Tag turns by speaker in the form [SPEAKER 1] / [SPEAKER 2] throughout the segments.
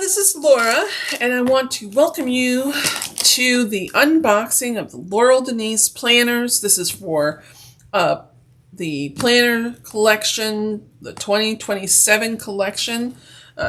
[SPEAKER 1] this is Laura, and I want to welcome you to the unboxing of the Laurel Denise planners. This is for the planner collection, the 2027 collection.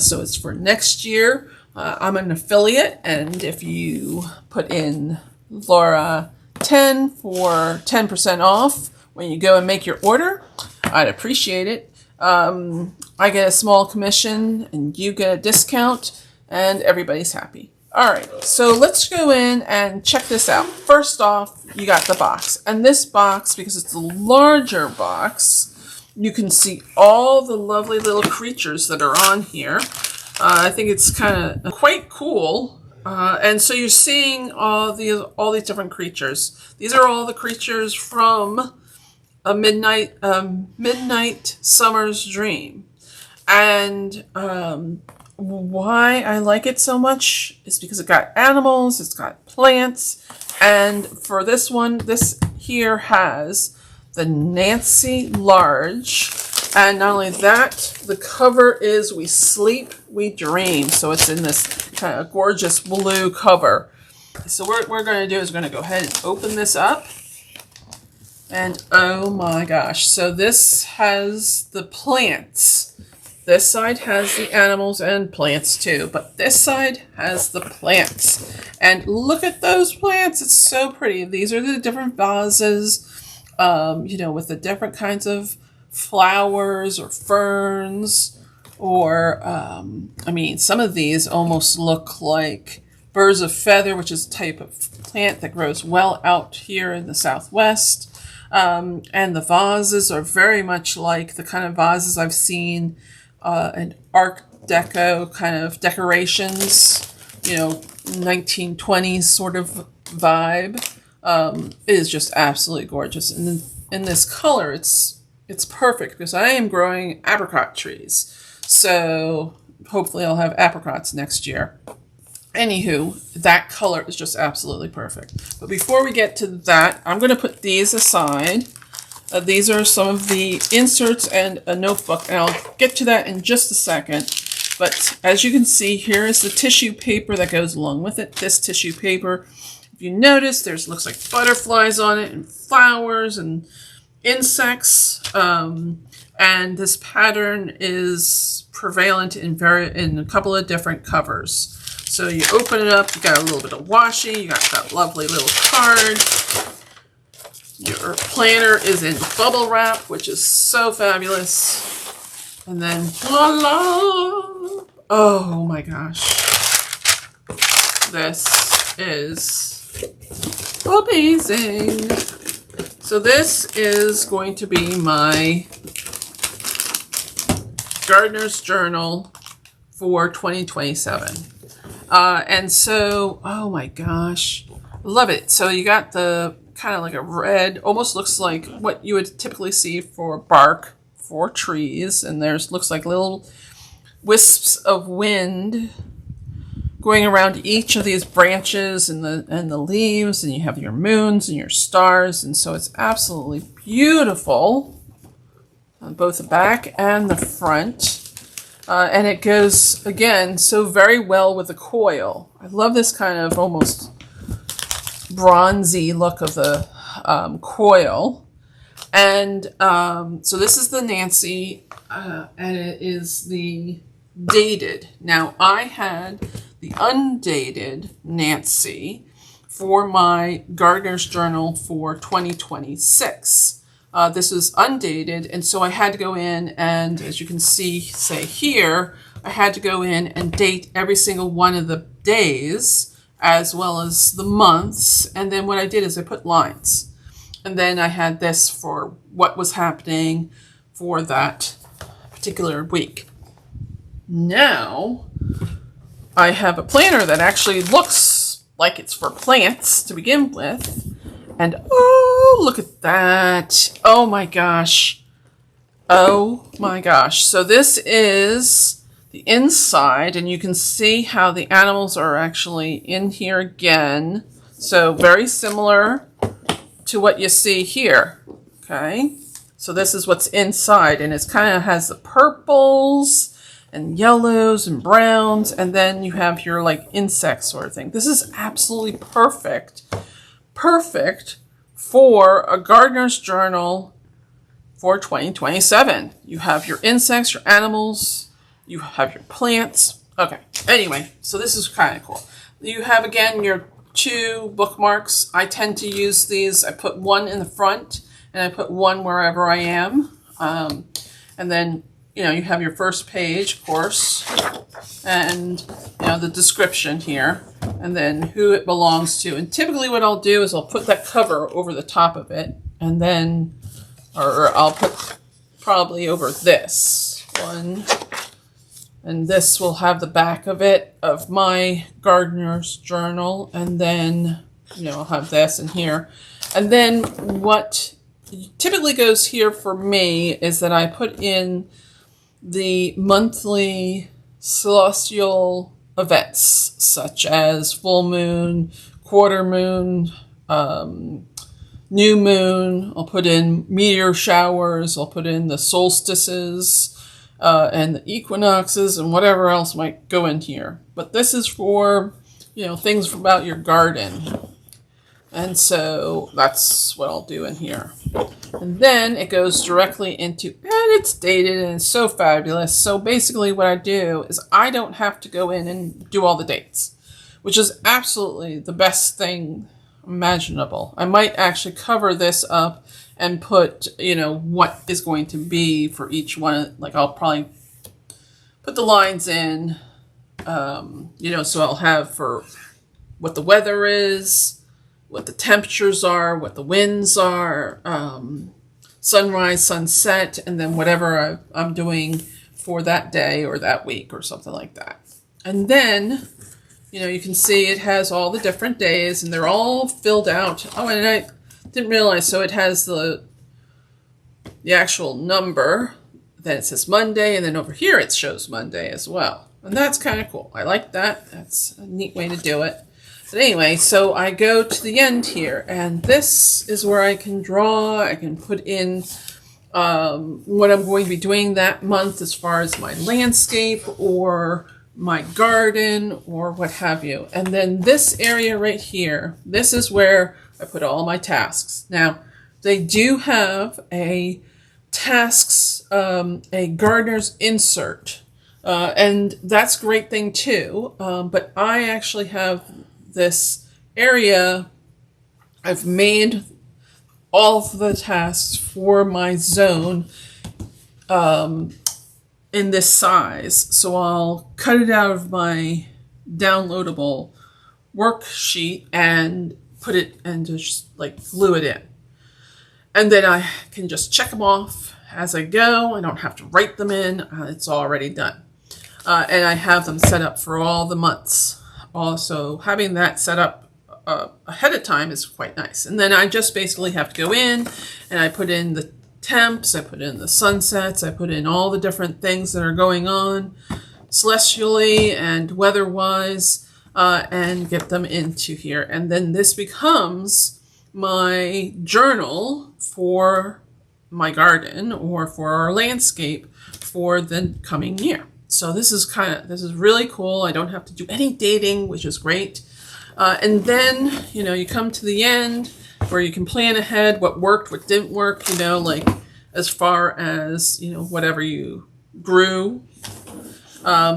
[SPEAKER 1] So it's for next year. I'm an affiliate, and if you put in Laura 10 for 10% off when you go and make your order, I'd appreciate it. I get a small commission and you get a discount and everybody's happy. All right, so let's go in and check this out. First off, you got the box. And this box, because it's a larger box, you can see all the lovely little creatures that are on here. I think it's kind of quite cool. And so you're seeing all these different creatures. These are all the creatures from a midnight summer's dream. And why I like it so much is because it got animals, it's got plants, and for this one, this here has the Nancy Large. And not only that, the cover is We Sleep, We Dream. So it's in this kind of gorgeous blue cover. So what we're going to do is we're going to go ahead and open this up. And oh my gosh, so this has the plants. This side has the animals and plants too, but this side has the plants. And look at those plants, it's so pretty. These are the different vases, with the different kinds of flowers or ferns, or, some of these almost look like birds of feather, which is a type of plant that grows well out here in the Southwest. And the vases are very much like the kind of vases I've seen in Art Deco kind of decorations, 1920s sort of vibe. It is just absolutely gorgeous. And in this color, it's perfect because I am growing apricot trees. So hopefully I'll have apricots next year. Anywho, that color is just absolutely perfect. But before we get to that, I'm going to put these aside. These are some of the inserts and a notebook, and I'll get to that in just a second. But as you can see, here is the tissue paper that goes along with it. This tissue paper, if you notice, looks like butterflies on it and flowers and insects. And this pattern is prevalent in a couple of different covers. So you open it up, you got a little bit of washi, you got that lovely little card. Your planner is in bubble wrap, which is so fabulous. And then voila! Oh my gosh. This is amazing. So this is going to be my Gardener's Journal for 2027. And so, oh my gosh, love it. So you got the kind of like a red, almost looks like what you would typically see for bark for trees. And looks like little wisps of wind going around each of these branches and the leaves. And you have your moons and your stars. And so it's absolutely beautiful on both the back and the front. And it goes, again, so very well with the coil. I love this kind of almost bronzy look of the coil. And so this is the Nancy, and it is the dated. Now, I had the undated Nancy for my Gardener's Journal for 2026. This was undated, and so I had to go in and, as you can see, say here, I had to go in and date every single one of the days as well as the months. And then what I did is I put lines. And then I had this for what was happening for that particular week. Now, I have a planner that actually looks like it's for plants to begin with. And oh, look at that. Oh my gosh. Oh my gosh. So this is the inside, and you can see how the animals are actually in here again. So very similar to what you see here. Okay. So this is what's inside, and it's kind of has the purples and yellows and browns, and then you have your like insect sort of thing. This is absolutely perfect. Perfect for a gardener's journal for 2027. You have your insects, your animals, you have your plants. Okay, anyway, so this is kind of cool. You have, again, your 2 bookmarks. I tend to use these. I put one in the front, and I put one wherever I am. And then, you have your first page, of course, and, the description here, and then who it belongs to. And typically what I'll do is I'll put that cover over the top of it, and then, or I'll put probably over this one. And this will have the back of it, of my gardener's journal. And then, I'll have this in here. And then what typically goes here for me is that I put in the monthly celestial events, such as full moon, quarter moon, new moon. I'll put in meteor showers. I'll put in the solstices. And the equinoxes and whatever else might go in here. But this is for, things about your garden. And so that's what I'll do in here. And then it goes directly into, and it's dated and it's so fabulous. So basically what I do is I don't have to go in and do all the dates, which is absolutely the best thing imaginable. I might actually cover this up and put, what is going to be for each one. Like I'll probably put the lines in, so I'll have for what the weather is, what the temperatures are, what the winds are, sunrise, sunset, and then whatever I'm doing for that day or that week or something like that. And then, you can see it has all the different days and they're all filled out. Oh, and I didn't realize, so it has the actual number, then it says Monday, and then over here it shows Monday as well. And that's kind of cool. I like that. That's a neat way to do it. But anyway, so I go to the end here, and this is where I can draw. I can put in what I'm going to be doing that month as far as my landscape or my garden or what have you. And then this area right here, this is where I put all my tasks. Now, they do have a tasks, a gardener's insert, and that's a great thing too. But I actually have this area, I've made all of the tasks for my zone in this size. So I'll cut it out of my downloadable worksheet and put it and just like glue it in. And then I can just check them off as I go. I don't have to write them in. It's already done. And I have them set up for all the months. Also, having that set up ahead of time is quite nice. And then I just basically have to go in and I put in the temps, I put in the sunsets, I put in all the different things that are going on celestially and weather-wise, and get them into here. And then this becomes my journal for my garden or for our landscape for the coming year. So this is really cool. I don't have to do any dating, which is great. And then, you come to the end where you can plan ahead what worked, what didn't work, like as far as, whatever you grew.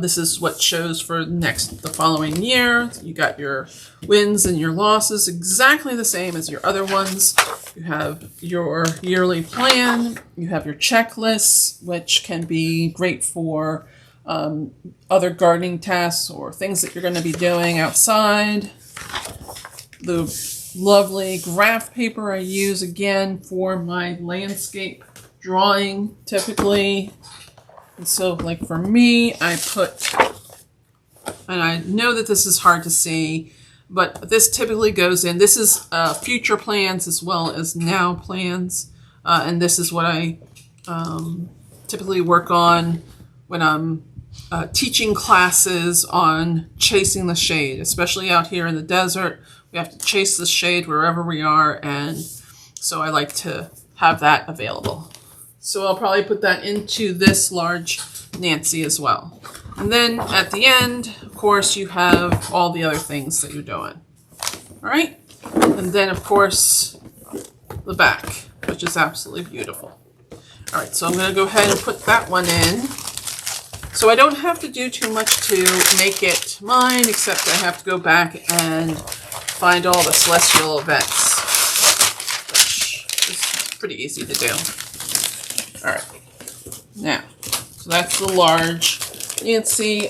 [SPEAKER 1] This is what shows for the following year. You got your wins and your losses exactly the same as your other ones. You have your yearly plan. You have your checklists, which can be great for other gardening tasks or things that you're going to be doing outside. The lovely graph paper I use again for my landscape drawing typically. And so like for me, I put, and I know that this is hard to see, but this typically goes in. This is future plans as well as now plans. And this is what I typically work on when I'm teaching classes on chasing the shade, especially out here in the desert. We have to chase the shade wherever we are, and so I like to have that available. So I'll probably put that into this large Nancy as well. And then at the end, of course, you have all the other things that you're doing. All right? And then, of course, the back, which is absolutely beautiful. All right, so I'm going to go ahead and put that one in. So I don't have to do too much to make it mine, except I have to go back and find all the celestial events, which is pretty easy to do. All right, now, so that's the large Nancy.